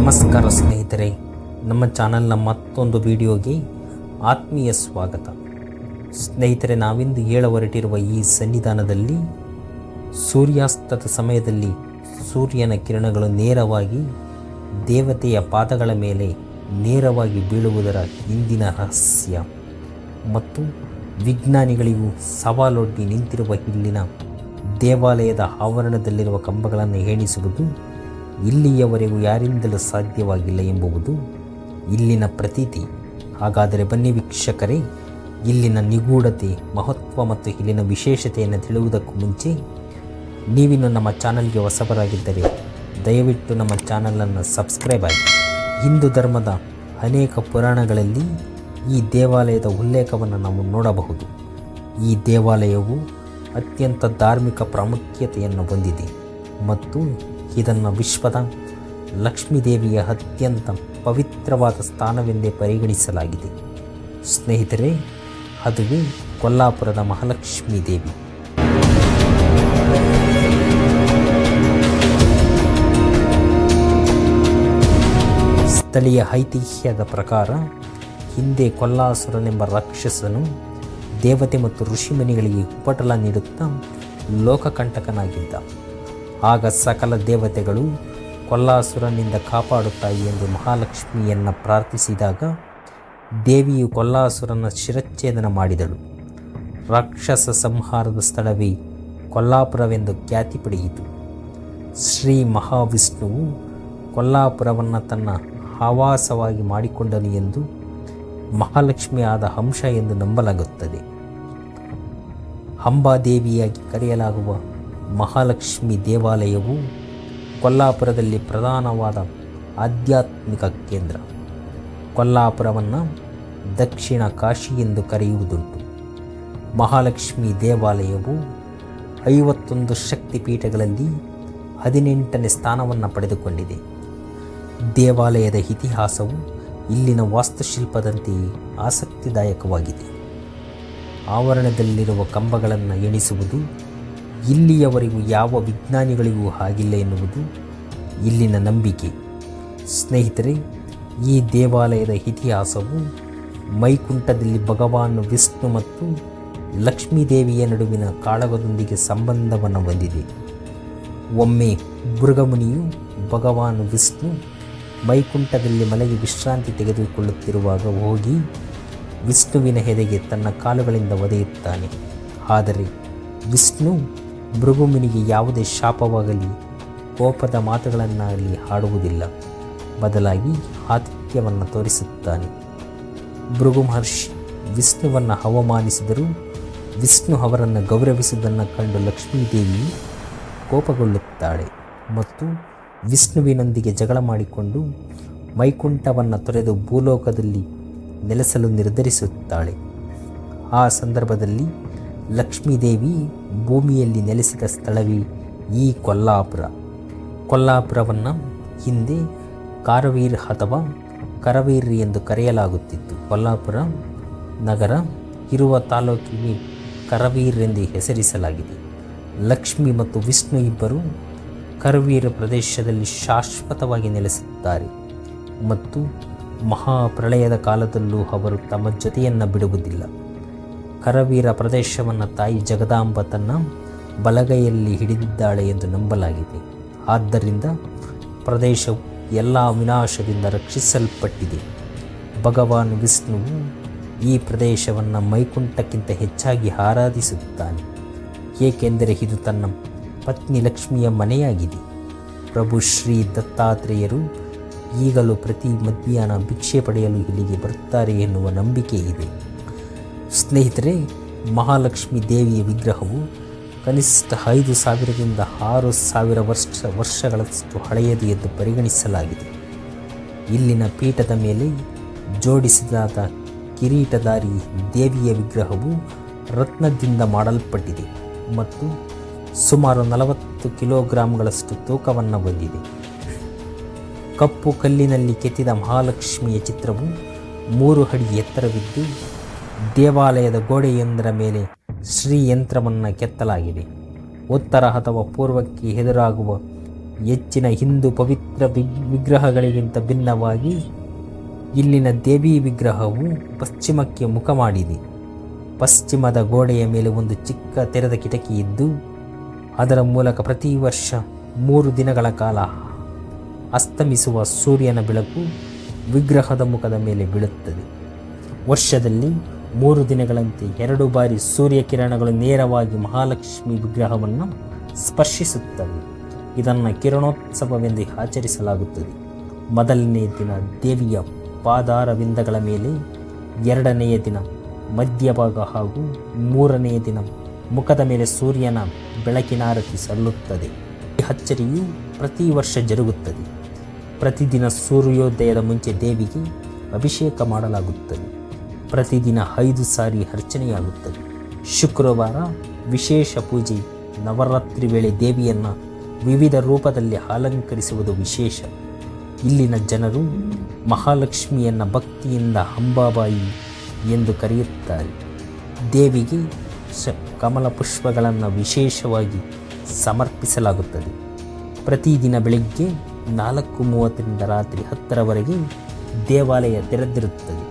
ನಮಸ್ಕಾರ ಸ್ನೇಹಿತರೆ, ನಮ್ಮ ಚಾನಲ್ನ ಮತ್ತೊಂದು ವಿಡಿಯೋಗೆ ಆತ್ಮೀಯ ಸ್ವಾಗತ. ಸ್ನೇಹಿತರೆ, ನಾವಿಂದು ಹೊರಟಿರುವ ಈ ಸನ್ನಿಧಾನದಲ್ಲಿ ಸೂರ್ಯಾಸ್ತದ ಸಮಯದಲ್ಲಿ ಸೂರ್ಯನ ಕಿರಣಗಳು ನೇರವಾಗಿ ದೇವತೆಯ ಪಾದಗಳ ಮೇಲೆ ನೇರವಾಗಿ ಬೀಳುವುದರ ಹಿಂದಿನ ರಹಸ್ಯ ಮತ್ತು ವಿಜ್ಞಾನಿಗಳಿಗೂ ಸವಾಲೊಡ್ಡಿ ನಿಂತಿರುವ ಇಲ್ಲಿನ ದೇವಾಲಯದ ಆವರಣದಲ್ಲಿರುವ ಕಂಬಗಳನ್ನು ಎಣಿಸುವುದು ಇಲ್ಲಿಯವರೆಗೂ ಯಾರಿಂದಲೂ ಸಾಧ್ಯವಾಗಿಲ್ಲ ಎಂಬುವುದು ಇಲ್ಲಿನ ಪ್ರತೀತಿ. ಹಾಗಾದರೆ ಬನ್ನಿ ವೀಕ್ಷಕರೇ, ಇಲ್ಲಿನ ನಿಗೂಢತೆ, ಮಹತ್ವ ಮತ್ತು ಇಲ್ಲಿನ ವಿಶೇಷತೆಯನ್ನು ತಿಳಿಯುವುದಕ್ಕೂ ಮುಂಚೆ ನೀವಿನ್ನು ನಮ್ಮ ಚಾನಲ್ಗೆ ಹೊಸಬರಾಗಿದ್ದರೆ ದಯವಿಟ್ಟು ನಮ್ಮ ಚಾನಲನ್ನು ಸಬ್ಸ್ಕ್ರೈಬ್ ಆಗಿ. ಹಿಂದೂ ಧರ್ಮದ ಅನೇಕ ಪುರಾಣಗಳಲ್ಲಿ ಈ ದೇವಾಲಯದ ಉಲ್ಲೇಖವನ್ನು ನಾವು ನೋಡಬಹುದು. ಈ ದೇವಾಲಯವು ಅತ್ಯಂತ ಧಾರ್ಮಿಕ ಪ್ರಾಮುಖ್ಯತೆಯನ್ನು ಹೊಂದಿದೆ ಮತ್ತು ಇದನ್ನು ವಿಶ್ವದ ಲಕ್ಷ್ಮೀದೇವಿಯ ಅತ್ಯಂತ ಪವಿತ್ರವಾದ ಸ್ಥಾನವೆಂದೇ ಪರಿಗಣಿಸಲಾಗಿದೆ. ಸ್ನೇಹಿತರೆ, ಅದುವೇ ಕೊಲ್ಲಾಪುರದ ಮಹಾಲಕ್ಷ್ಮೀ ದೇವಿ. ಸ್ಥಳೀಯ ಐತಿಹ್ಯದ ಪ್ರಕಾರ ಹಿಂದೆ ಕೊಲ್ಲಾಸುರನೆಂಬ ರಾಕ್ಷಸನು ದೇವತೆ ಮತ್ತು ಋಷಿಮುನಿಗಳಿಗೆ ಉಪಟಳ ನೀಡುತ್ತಾ ಲೋಕಕಂಟಕನಾಗಿದ್ದ. ಆಗ ಸಕಲ ದೇವತೆಗಳು ಕೊಲ್ಲಾಸುರನಿಂದ ಕಾಪಾಡುತ್ತಾಯಿ ಎಂದು ಮಹಾಲಕ್ಷ್ಮಿಯನ್ನು ಪ್ರಾರ್ಥಿಸಿದಾಗ ದೇವಿಯು ಕೊಲ್ಲಾಸುರನ ಶಿರಚ್ಛೇದನ ಮಾಡಿದಳು. ರಾಕ್ಷಸ ಸಂಹಾರದ ಸ್ಥಳವೇ ಕೊಲ್ಲಾಪುರವೆಂದು ಖ್ಯಾತಿ ಪಡೆಯಿತು. ಶ್ರೀ ಮಹಾವಿಷ್ಣುವು ಕೊಲ್ಲಾಪುರವನ್ನು ತನ್ನ ಆವಾಸವಾಗಿ ಮಾಡಿಕೊಂಡನು ಎಂದು ಮಹಾಲಕ್ಷ್ಮಿ ಆದ ಅಂಶ ಎಂದು ನಂಬಲಾಗುತ್ತದೆ. ಅಂಬಾದೇವಿಯಾಗಿ ಕರೆಯಲಾಗುವ ಮಹಾಲಕ್ಷ್ಮಿ ದೇವಾಲಯವು ಕೊಲ್ಲಾಪುರದಲ್ಲಿ ಪ್ರಧಾನವಾದ ಆಧ್ಯಾತ್ಮಿಕ ಕೇಂದ್ರ. ಕೊಲ್ಲಾಪುರವನ್ನು ದಕ್ಷಿಣ ಕಾಶಿ ಎಂದು ಕರೆಯುವುದುಂಟು. ಮಹಾಲಕ್ಷ್ಮಿ ದೇವಾಲಯವು 51 ಶಕ್ತಿಪೀಠಗಳಲ್ಲಿ 18ನೇ ಸ್ಥಾನವನ್ನು ಪಡೆದುಕೊಂಡಿದೆ. ದೇವಾಲಯದ ಇತಿಹಾಸವು ಇಲ್ಲಿನ ವಾಸ್ತುಶಿಲ್ಪದಂತೆಯೇ ಆಸಕ್ತಿದಾಯಕವಾಗಿದೆ. ಆವರಣದಲ್ಲಿರುವ ಕಂಬಗಳನ್ನು ಎಣಿಸುವುದು ಇಲ್ಲಿಯವರೆಗೂ ಯಾವ ವಿಜ್ಞಾನಿಗಳಿಗೂ ಆಗಿಲ್ಲ ಎನ್ನುವುದು ಇಲ್ಲಿನ ನಂಬಿಕೆ. ಸ್ನೇಹಿತರೆ, ಈ ದೇವಾಲಯದ ಇತಿಹಾಸವು ಮೈಕುಂಠದಲ್ಲಿ ಭಗವಾನ್ ವಿಷ್ಣು ಮತ್ತು ಲಕ್ಷ್ಮೀದೇವಿಯ ನಡುವಿನ ಕಾಳಗದೊಂದಿಗೆ ಸಂಬಂಧವನ್ನು ಹೊಂದಿದೆ. ಒಮ್ಮೆ ಭೃಗುಮುನಿಯು ಭಗವಾನ್ ವಿಷ್ಣು ಮೈಕುಂಠದಲ್ಲಿ ಮಲಗಿ ವಿಶ್ರಾಂತಿ ತೆಗೆದುಕೊಳ್ಳುತ್ತಿರುವಾಗ ಹೋಗಿ ವಿಷ್ಣುವಿನ ಎದೆಗೆ ತನ್ನ ಕಾಲುಗಳಿಂದ ಒದೆಯುತ್ತಾನೆ. ಆದರೆ ವಿಷ್ಣು ಭೃಗುಮುನಿಗೆ ಯಾವುದೇ ಶಾಪವಾಗಲಿ ಕೋಪದ ಮಾತುಗಳನ್ನಾಗಲಿ ಆಡುವುದಿಲ್ಲ, ಬದಲಾಗಿ ಆತಿಥ್ಯವನ್ನು ತೋರಿಸುತ್ತಾನೆ. ಭೃಗು ಮಹರ್ಷಿ ವಿಷ್ಣುವನ್ನು ಅವಮಾನಿಸಿದರೂ ವಿಷ್ಣು ಅವರನ್ನು ಗೌರವಿಸುವುದನ್ನು ಕಂಡು ಲಕ್ಷ್ಮೀದೇವಿಯು ಕೋಪಗೊಳ್ಳುತ್ತಾಳೆ ಮತ್ತು ವಿಷ್ಣುವಿನೊಂದಿಗೆ ಜಗಳ ಮಾಡಿಕೊಂಡು ಮೈಕುಂಠವನ್ನು ತೊರೆದು ಭೂಲೋಕದಲ್ಲಿ ನೆಲೆಸಲು ನಿರ್ಧರಿಸುತ್ತಾಳೆ. ಆ ಸಂದರ್ಭದಲ್ಲಿ ಲಕ್ಷ್ಮೀದೇವಿ ಭೂಮಿಯಲ್ಲಿ ನೆಲೆಸಿದ ಸ್ಥಳವೇ ಈ ಕೊಲ್ಲಾಪುರ. ಕೊಲ್ಲಾಪುರವನ್ನು ಹಿಂದೆ ಕಾರವೀರ್ ಅಥವಾ ಕರವೀರ್ ಎಂದು ಕರೆಯಲಾಗುತ್ತಿತ್ತು. ಕೊಲ್ಲಾಪುರ ನಗರ ಇರುವ ತಾಲೂಕಿಗೆ ಕರವೀರ್ ಎಂದು ಹೆಸರಿಸಲಾಗಿದೆ. ಲಕ್ಷ್ಮಿ ಮತ್ತು ವಿಷ್ಣು ಇಬ್ಬರು ಕರವೀರ ಪ್ರದೇಶದಲ್ಲಿ ಶಾಶ್ವತವಾಗಿ ನೆಲೆಸುತ್ತಾರೆ ಮತ್ತು ಮಹಾಪ್ರಳಯದ ಕಾಲದಲ್ಲೂ ಅವರು ತಮ್ಮ ಜೊತೆಯನ್ನು ಬಿಡುವುದಿಲ್ಲ. ಕರವೀರ ಪ್ರದೇಶವನ್ನು ತಾಯಿ ಜಗದಾಂಬ ತನ್ನ ಬಲಗೈಯಲ್ಲಿ ಹಿಡಿದಿದ್ದಾಳೆ ಎಂದು ನಂಬಲಾಗಿದೆ. ಆದ್ದರಿಂದ ಪ್ರದೇಶವು ಎಲ್ಲ ವಿನಾಶದಿಂದ ರಕ್ಷಿಸಲ್ಪಟ್ಟಿದೆ. ಭಗವಾನ್ ವಿಷ್ಣುವು ಈ ಪ್ರದೇಶವನ್ನು ಮೈಕುಂಠಕ್ಕಿಂತ ಹೆಚ್ಚಾಗಿ ಆರಾಧಿಸುತ್ತಾನೆ, ಏಕೆಂದರೆ ಇದು ತನ್ನ ಪತ್ನಿ ಲಕ್ಷ್ಮಿಯ ಮನೆಯಾಗಿದೆ. ಪ್ರಭು ಶ್ರೀ ದತ್ತಾತ್ರೇಯರು ಈಗಲೂ ಪ್ರತಿ ಮಧ್ಯಾಹ್ನ ಭಿಕ್ಷೆ ಪಡೆಯಲು ಇಲ್ಲಿಗೆ ಬರುತ್ತಾರೆ ಎನ್ನುವ ನಂಬಿಕೆ ಇದೆ. ಸ್ನೇಹಿತರೆ, ಮಹಾಲಕ್ಷ್ಮಿ ದೇವಿಯ ವಿಗ್ರಹವು ಕನಿಷ್ಠ 5,000ರಿಂದ 6,000 ವರ್ಷಗಳಷ್ಟು ಹಳೆಯದು ಎಂದು ಪರಿಗಣಿಸಲಾಗಿದೆ. ಇಲ್ಲಿನ ಪೀಠದ ಮೇಲೆ ಜೋಡಿಸಿದಾದ ಕಿರೀಟಧಾರಿ ದೇವಿಯ ವಿಗ್ರಹವು ರತ್ನದಿಂದ ಮಾಡಲ್ಪಟ್ಟಿದೆ ಮತ್ತು ಸುಮಾರು 40 ಕಿಲೋಗ್ರಾಂಗಳಷ್ಟು ತೂಕವನ್ನು ಹೊಂದಿದೆ. ಕಪ್ಪು ಕಲ್ಲಿನಲ್ಲಿ ಕೆತ್ತಿದ ಮಹಾಲಕ್ಷ್ಮಿಯ ಚಿತ್ರವು 3 ಅಡಿ ಎತ್ತರವಿದ್ದು ದೇವಾಲಯದ ಗೋಡೆಯೊಂದರ ಮೇಲೆ ಶ್ರೀ ಯಂತ್ರವನ್ನು ಕೆತ್ತಲಾಗಿದೆ. ಉತ್ತರ ಅಥವಾ ಪೂರ್ವಕ್ಕೆ ಎದುರಾಗುವ ಹೆಚ್ಚಿನ ಹಿಂದೂ ಪವಿತ್ರ ವಿಗ್ರಹಗಳಿಗಿಂತ ಭಿನ್ನವಾಗಿ ಇಲ್ಲಿನ ದೇವಿ ವಿಗ್ರಹವು ಪಶ್ಚಿಮಕ್ಕೆ ಮುಖ ಮಾಡಿದೆ. ಪಶ್ಚಿಮದ ಗೋಡೆಯ ಮೇಲೆ ಒಂದು ಚಿಕ್ಕ ತೆರೆದ ಕಿಟಕಿ ಇದ್ದು ಅದರ ಮೂಲಕ ಪ್ರತಿ ವರ್ಷ 3 ದಿನಗಳ ಕಾಲ ಅಸ್ತಮಿಸುವ ಸೂರ್ಯನ ಬೆಳಕು ವಿಗ್ರಹದ ಮುಖದ ಮೇಲೆ ಬೀಳುತ್ತದೆ. ವರ್ಷದಲ್ಲಿ 3 ದಿನಗಳಂತೆ 2 ಬಾರಿ ಸೂರ್ಯ ಕಿರಣಗಳು ನೇರವಾಗಿ ಮಹಾಲಕ್ಷ್ಮಿ ವಿಗ್ರಹವನ್ನು ಸ್ಪರ್ಶಿಸುತ್ತವೆ. ಇದನ್ನು ಕಿರಣೋತ್ಸವವೆಂದು ಆಚರಿಸಲಾಗುತ್ತದೆ. ಮೊದಲನೆಯ ದಿನ ದೇವಿಯ ಪಾದಾರವಿಂದಗಳ ಮೇಲೆ, 2ನೆಯ ದಿನ ಮಧ್ಯಭಾಗ ಹಾಗೂ 3ನೆಯ ದಿನ ಮುಖದ ಮೇಲೆ ಸೂರ್ಯನ ಬೆಳಕಿನಾರತಿ ಸಲ್ಲುತ್ತದೆ. ಈ ಅಚ್ಚರಿಯು ಪ್ರತಿ ವರ್ಷ ಜರುಗುತ್ತದೆ. ಪ್ರತಿದಿನ ಸೂರ್ಯೋದಯದ ಮುಂಚೆ ದೇವಿಗೆ ಅಭಿಷೇಕ ಮಾಡಲಾಗುತ್ತದೆ. ಪ್ರತಿದಿನ 5 ಸಾರಿ ಅರ್ಚನೆಯಾಗುತ್ತದೆ. ಶುಕ್ರವಾರ ವಿಶೇಷ ಪೂಜೆ. ನವರಾತ್ರಿ ವೇಳೆ ದೇವಿಯನ್ನು ವಿವಿಧ ರೂಪದಲ್ಲಿ ಅಲಂಕರಿಸುವುದು ವಿಶೇಷ. ಇಲ್ಲಿನ ಜನರು ಮಹಾಲಕ್ಷ್ಮಿಯನ್ನು ಭಕ್ತಿಯಿಂದ ಅಂಬಾಬಾಯಿ ಎಂದು ಕರೆಯುತ್ತಾರೆ. ದೇವಿಗೆ ಕಮಲ ಪುಷ್ಪಗಳನ್ನು ವಿಶೇಷವಾಗಿ ಸಮರ್ಪಿಸಲಾಗುತ್ತದೆ. ಪ್ರತಿದಿನ ಬೆಳಿಗ್ಗೆ 4:30ರಿಂದ ರಾತ್ರಿ 10ರವರೆಗೆ ದೇವಾಲಯ ತೆರೆದಿರುತ್ತದೆ.